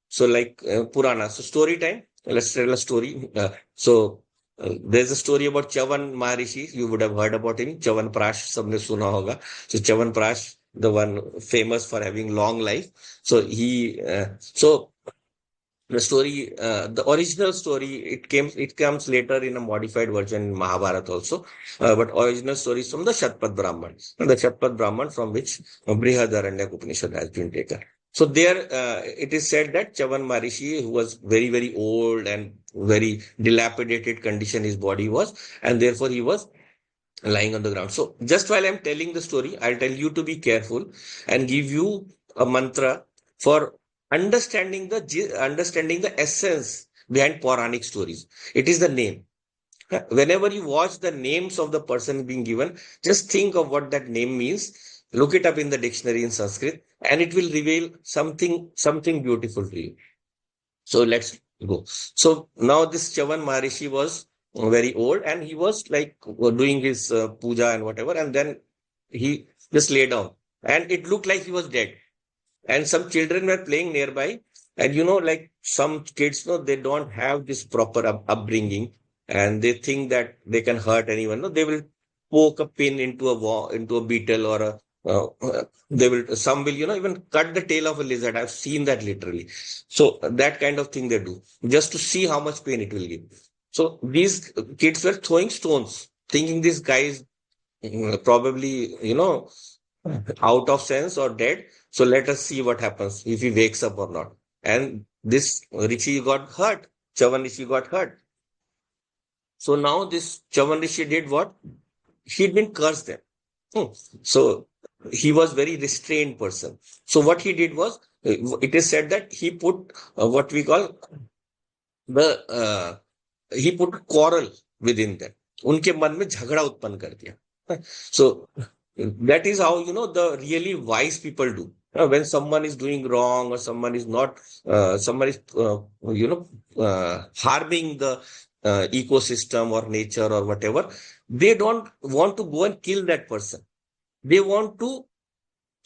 So like Purana. So story time. Let's tell a story. There's a story about Chavan Maharishi. You would have heard about him. Chavan Prash, sabne suna hoga. So Chavan Prash, the one famous for having long life. So the story, the original story, it comes later in a modified version in Mahabharata also. But original story is from the Shatpat Brahman. The Shatpat Brahman from which Brihadaranyaka Upanishad has been taken. So there, it is said that Chavan Maharishi, who was very, very old and very dilapidated condition his body was, and therefore he was lying on the ground. So just while I'm telling the story, I'll tell you to be careful and give you a mantra for understanding the essence behind Puranic stories. It is the name. Whenever you watch the names of the person being given, just think of what that name means. Look it up in the dictionary in Sanskrit, and it will reveal something beautiful to you. So let's go. So now this Chavan Maharishi was very old and he was like doing his puja and whatever, and then he just lay down and it looked like he was dead. And some children were playing nearby, and like some kids, they don't have this proper upbringing, and they think that they can hurt anyone. No, they will poke a pin into a wall, into a beetle, or some will, even cut the tail of a lizard. I've seen that literally. So that kind of thing they do just to see how much pain it will give. So these kids were throwing stones, thinking this guy is probably, out of sense or dead. So let us see what happens if he wakes up or not. And this Rishi got hurt. Chavan Rishi got hurt. So now this Chavan Rishi did what? He didn't curse them. So he was very restrained person. So what he did was, it is said that he put what we call he put quarrel within them. उनके मन में झगड़ा उत्पन्न कर दिया. So that is how, the really wise people do. When someone is doing wrong or someone is not, someone is, harming the ecosystem or nature or whatever, they don't want to go and kill that person. They want to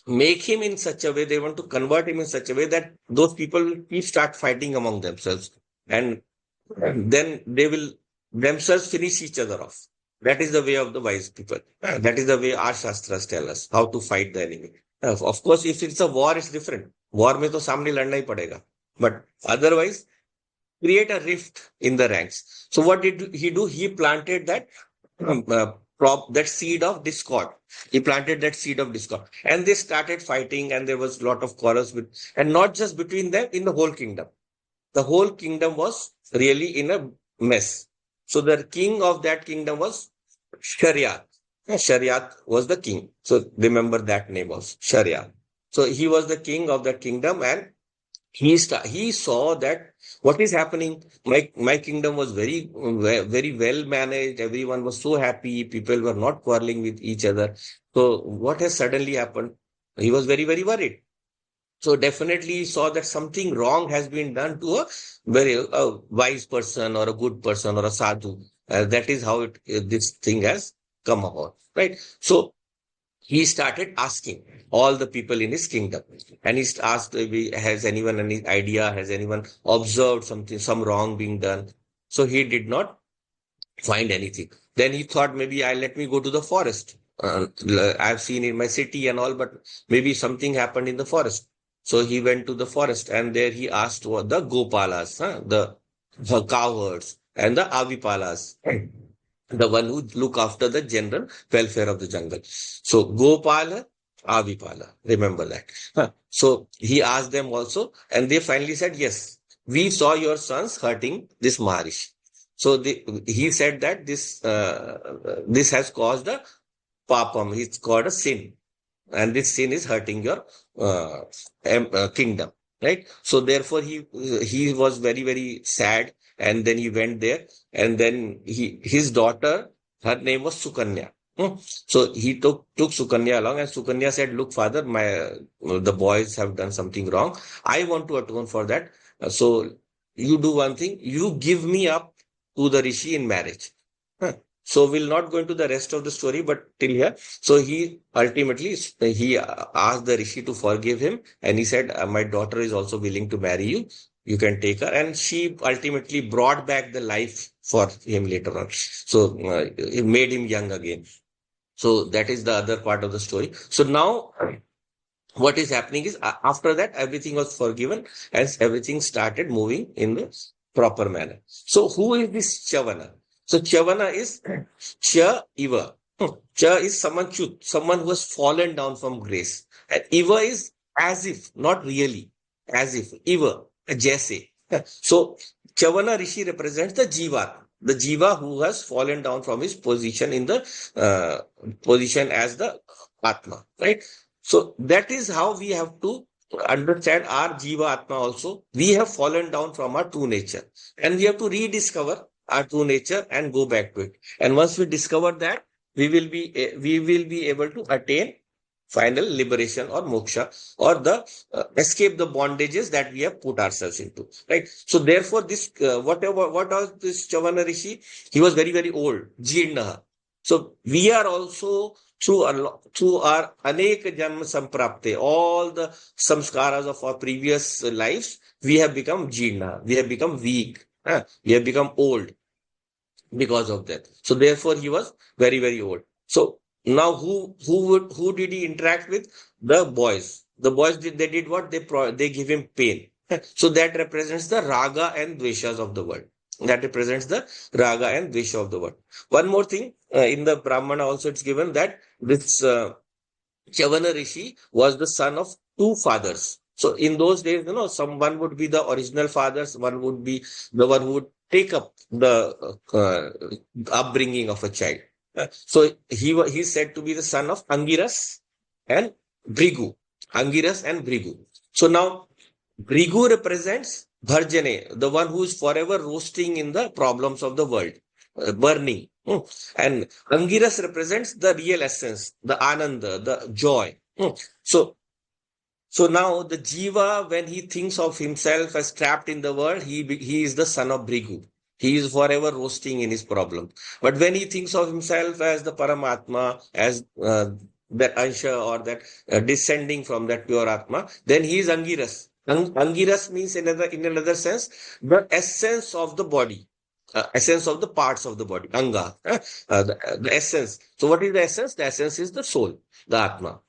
make him in such a way, they want to convert him in such a way that those people will keep start fighting among themselves. And then they will themselves finish each other off. That is the way of the wise people. That is the way our Shastras tell us how to fight the enemy. Of course, if it's a war, it's different. War में तो सामने लड़ना ही पड़ेगा. But otherwise, create a rift in the ranks. So what did he do? He planted that that seed of discord. He planted that seed of discord, and they started fighting, and there was a lot of quarrels and not just between them, in the whole kingdom. The whole kingdom was really in a mess. So the king of that kingdom was Shariat. Shariat was the king. So remember that name was Shariat. So he was the king of that kingdom, and he saw that what is happening. My kingdom was very well managed. Everyone was so happy. People were not quarreling with each other. So what has suddenly happened? He was very worried. So definitely he saw that something wrong has been done to a wise person or a good person or a sadhu. That is how this thing has come about, right? So he started asking all the people in his kingdom, and he asked, has anyone any idea? Has anyone observed something, some wrong being done? So he did not find anything. Then he thought, maybe I let me go to the forest. I've seen in my city and all, but maybe something happened in the forest. So he went to the forest, and there he asked what the gopalas, the cowherds, and the avipalas, the one who look after the general welfare of the jungle. So Gopala, Avipala, remember that. So he asked them also, and they finally said, yes, we saw your sons hurting this Maharishi. So he said that this has caused a papam. It's called a sin, and this sin is hurting your uh, kingdom, right? So therefore he was very sad, and then he went there, and then his daughter, her name was Sukanya. So he took Sukanya along, and Sukanya said, look father, my the boys have done something wrong. I want to atone for that. So you do one thing, you give me up to the rishi in marriage. Huh. So we'll not go into the rest of the story, but till here. So he ultimately he asked the rishi to forgive him, and he said, "My daughter is also willing to marry you. You can take her." And she ultimately brought back the life for him later on. So it made him young again. So that is the other part of the story. So now what is happening is, after that everything was forgiven, and everything started moving in the proper manner. So who is this Chavana? So Chavana is Cha Iva. Cha is someone chut, someone who has fallen down from grace. And Iva is as if, not really, as if, Iva, Jaise. So Chavana Rishi represents the Jiva who has fallen down from his position in the position as the Atma, right? So that is how we have to understand our Jiva Atma also. We have fallen down from our true nature, and we have to rediscover our true nature and go back to it. And once we discover that, we will be able to attain final liberation or moksha, or the escape the bondages that we have put ourselves into, right? So therefore this what was this Chavana Rishi? He was very old, Jeerna. So we are also through our anek janma samprapte, all the samskaras of our previous lives, we have become Jeerna, we have become weak, we have become old because of that. So therefore he was very old. So now who did he interact with? The boys. The boys did what? They give him pain. So that represents the raga and dveshas of the world. That represents the raga and dvesha of the world. One more thing, in the Brahmana also it's given that this Chavana Rishi was the son of two fathers. So in those days, someone would be the original fathers, one would be the one who would take up the upbringing of a child. So he's said to be the son of Angiras and Brigu. Angiras and Brigu. So now Brigu represents Bharjane, the one who is forever roasting in the problems of the world, burning. And Angiras represents the real essence, the Ananda, the joy. So, so now the Jiva, when he thinks of himself as trapped in the world, he is the son of Brigu. He is forever roasting in his problem. But when he thinks of himself as the Paramatma, as that Ansha, or that descending from that pure Atma, then he is Angiras. Angiras means in another sense, the essence of the body, essence of the parts of the body, Anga, the essence. So what is the essence? The essence is the soul, the Atma.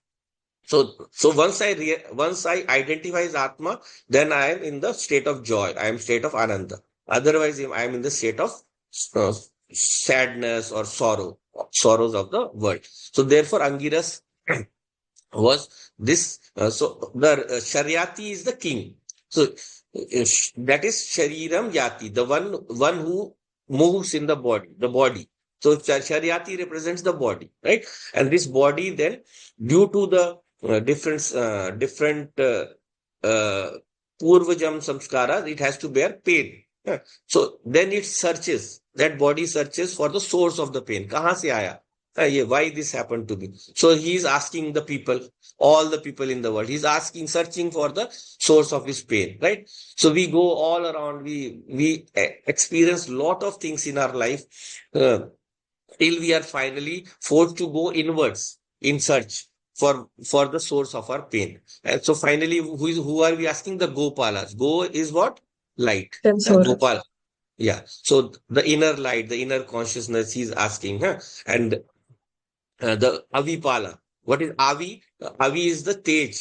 So once I identify as Atma, then I am in the state of joy. I am state of Ananda. Otherwise, I am in the state of uh, sadness or sorrows of the world. So therefore, Angiras was this. So the Shariati is the king. So That is Shariram Yati, the one who moves in the body. So Sharyati represents the body, right? And this body then, due to the different uh, purvajam samskaras, it has to bear pain. Yeah. So then it searches, that body searches for the source of the pain. Kahan se aaya? Why this happened to me? So he is asking the people, all the people in the world. He's asking, searching for the source of his pain, right? So we go all around. We experience lot of things in our life uh, till we are finally forced to go inwards in search for the source of our pain. And so finally, who are we asking? The Gopalas. Go is what? Light. Sensoras. Gopal. Yeah. So the inner light, the inner consciousness, he's asking, huh? And the Avipala. What is Avi? Avi is the Tej.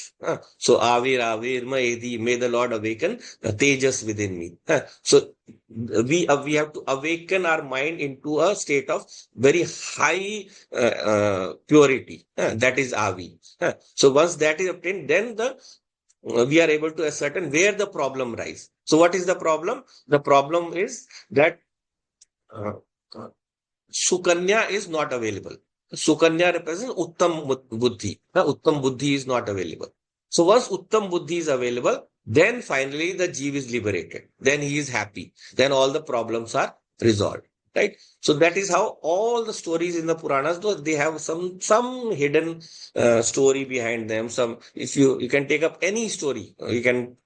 So Avir, Avir, Maedi, may the Lord awaken Tejas within me. So we have to awaken our mind into a state of very high purity. That is Avi. So once that is obtained, then we are able to ascertain where the problem lies. So what is the problem? The problem is that uh, Sukanya is not available. Sukanya represents Uttam Buddhi. Uttam Buddhi is not available. So once Uttam Buddhi is available, then finally the Jeev is liberated. Then he is happy. Then all the problems are resolved. Right? So that is how all the stories in the Puranas, though they have some hidden story behind them. Some, if you can take up any story, you can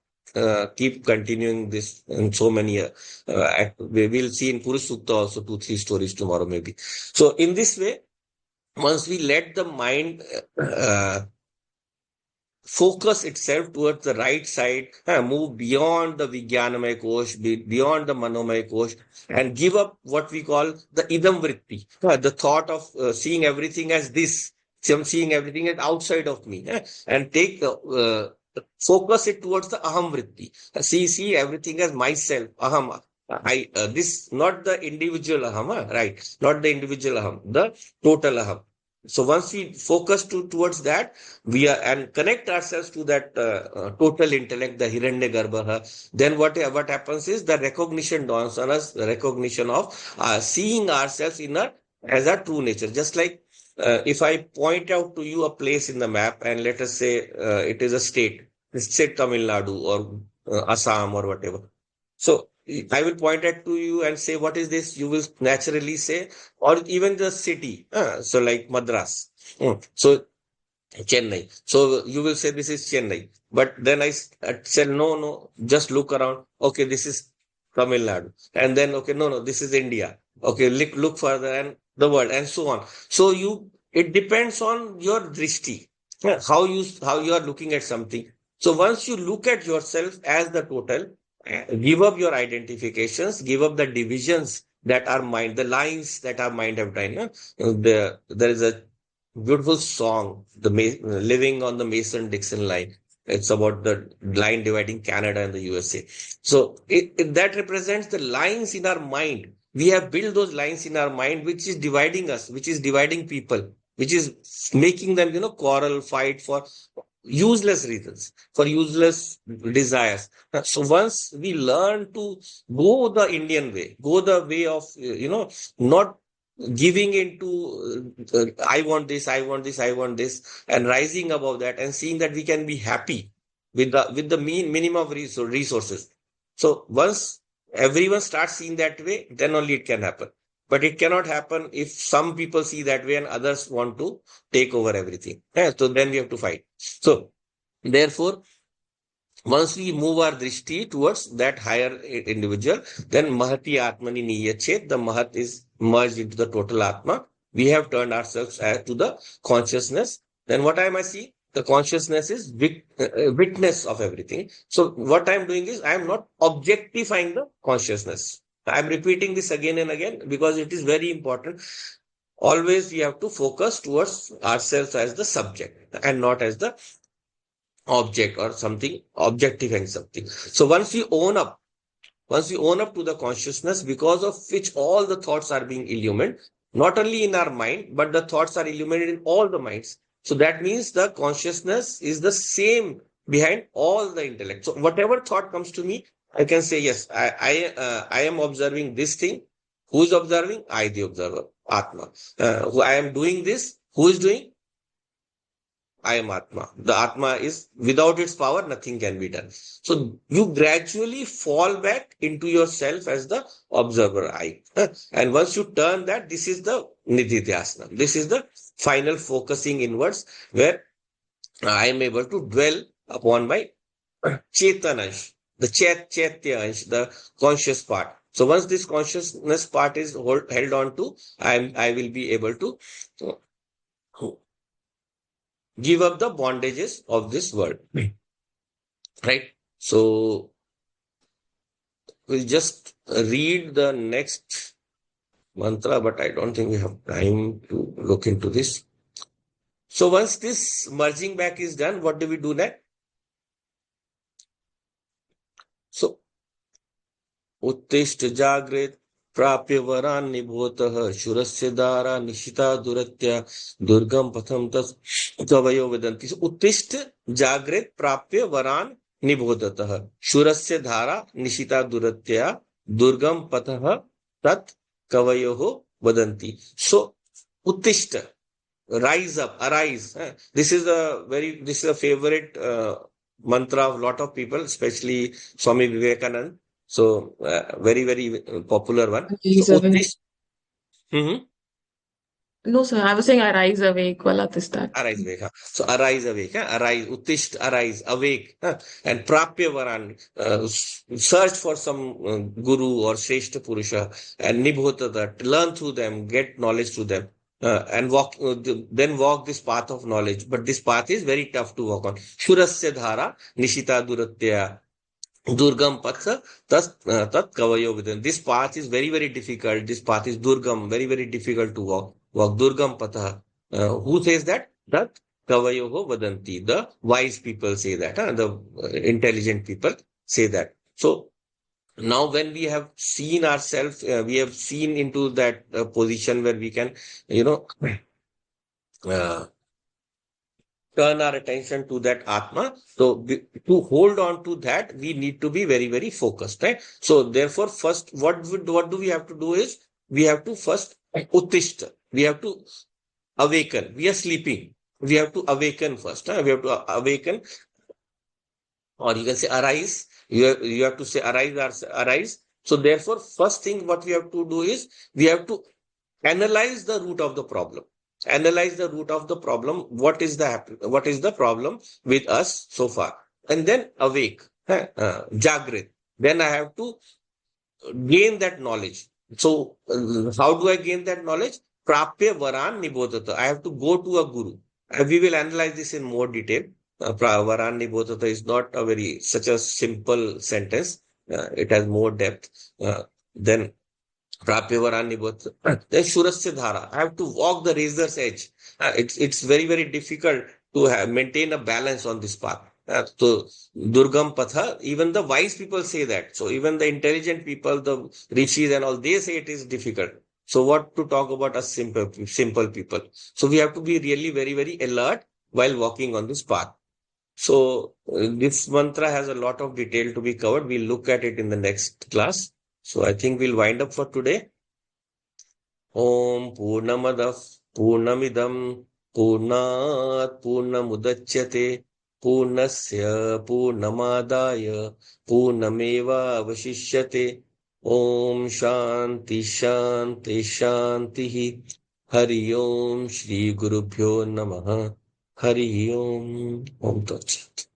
keep continuing this in so many we will see in Purush Sukta also 2, 3 stories tomorrow maybe. So in this way, once we let the mind focus itself towards the right side, move beyond the Vijnanamay Kosh, beyond the Manomay Kosh, and give up what we call the Idam Vritti, the thought of seeing everything as this, seeing everything as outside of me, and take focus it towards the Aham Vritti. See everything as myself, Aham. This, not the individual Aham, right? Not the individual Aham, the total Aham. So once we focus towards that, we are and connect ourselves to that total intellect, the Hiranya Garbha, then what happens is the recognition dawns on us, the recognition of seeing ourselves as a true nature. Just like if I point out to you a place in the map, and let us say it is a state, let's say Tamil Nadu or Assam or whatever. So I will point out to you and say, what is this? You will naturally say, or even the city. So like Madras. So Chennai. So you will say this is Chennai. But then I said, no, just look around. Okay, this is Tamil Nadu. And then, okay, no, this is India. Okay, look further and the world and so on. So it depends on your drishti, how you are looking at something. So once you look at yourself as the total, give up your identifications, give up the divisions that our mind, the lines that our mind have done. There is a beautiful song, Living on the Mason-Dixon line. It's about the line dividing Canada and the USA. So that represents the lines in our mind. We have built those lines in our mind, which is dividing us, which is dividing people, which is making them, quarrel, fight for useless reasons, for useless desires. So once we learn to go the Indian way, go the way of, not giving into I want this, I want this, I want this, and rising above that and seeing that we can be happy with the minimum of resources. So once everyone starts seeing that way, then only it can happen. But it cannot happen if some people see that way and others want to take over everything. So then we have to fight. So therefore, once we move our drishti towards that higher individual, then Mahati Atmani Niyachet, the Mahat is merged into the total Atma. We have turned ourselves to the consciousness. Then what I see? The consciousness is witness of everything. So what I'm doing is I'm not objectifying the consciousness. I'm repeating this again and again because it is very important. Always we have to focus towards ourselves as the subject and not as the object or something, objectifying something. So once we own up to the consciousness because of which all the thoughts are being illumined, not only in our mind, but the thoughts are illuminated in all the minds. So that means the consciousness is the same behind all the intellect. So whatever thought comes to me, I can say, yes, I am observing this thing. Who is observing? I, the observer, Atma. I am doing this. Who is doing? I am Atma. The Atma is, without its power, nothing can be done. So you gradually fall back into yourself as the observer I. And once you turn that, this is the Nididhyasana. This is the final focusing inwards, where I am able to dwell upon my Chetanash, the Chaitya, the conscious part. So once this consciousness part is held on to, I will be able to give up the bondages of this world. Right? So we'll just read the next mantra, but I don't think we have time to look into this. So once this merging back is done, what do we do next? So उत्तिष्ठ जागृत प्राप्य वरान निभोतः शूरस्य दारा निशिता दुरत्या दुर्गम पथम तवयो वदन्ति. So, उत्तिष्ठ जागृत प्राप्य वरान निबोधतः शूरस्य धारा निशिता दुरत्या दुर्गम पथः तत् कवयो वदन्ति. So उत्तिष्ठ, rise up, arise. This is a favorite mantra of a lot of people, especially Swami Vivekananda. So very, very popular one. So Rise awake. Uttish, mhm, No, sir. I was saying I rise awake. What is that? arise awake. So arise awake, arise, uttisht, arise, awake, and prapya varan, search for some guru or shrestha purusha and nibhotata, learn through them, get knowledge through them. And walk, then walk this path of knowledge. But this path is very tough to walk on. Shurasya dhara, nishita duratya, Durgam Patha, Tat Kavayo Vidyan. This path is very, very difficult. This path is Durgam, very, very difficult to walk. Durgam Patha. Who says that? Tat Kavayo Vadanti. The wise people say that. The intelligent people say that. So now when we have seen ourselves, we have seen into that position where we can, you know, uh, turn our attention to that Atma. So to hold on to that, we need to be very, very focused, right? So therefore, first, what do we have to do is, we have to first uttishta. We have to awaken. We are sleeping. We have to awaken first. We have to awaken, or you can say arise. You have to say arise, arise. So therefore, first thing what we have to do is, we have to analyze the root of the problem. Analyze the root of the problem. What is the problem with us so far? And then awake, jagrit. Then I have to gain that knowledge. So how do I gain that knowledge? Prapya varan nibodhata. I have to go to a guru. We will analyze this in more detail. Varan nibodhata is not such a simple sentence. It has more depth. Then Prapyavarani both. Then Shurasya Dhara. I have to walk the razor's edge. It's very, very difficult to maintain a balance on this path. So Durgam Patha, even the wise people say that. So even the intelligent people, the rishis and all, they say it is difficult. So what to talk about us simple people? So we have to be really very, very alert while walking on this path. So this mantra has a lot of detail to be covered. We'll look at it in the next class. So I think we'll wind up for today. Om Purnamadav Purnamidam Purnat Purnamudachyate Purnasya Purnamadaya Purnameva Vashishyate. Om Shanti Shanti Shanti. Hari Om Shri Gurubhyo Namaha. Hari Om. Om Tat Sat.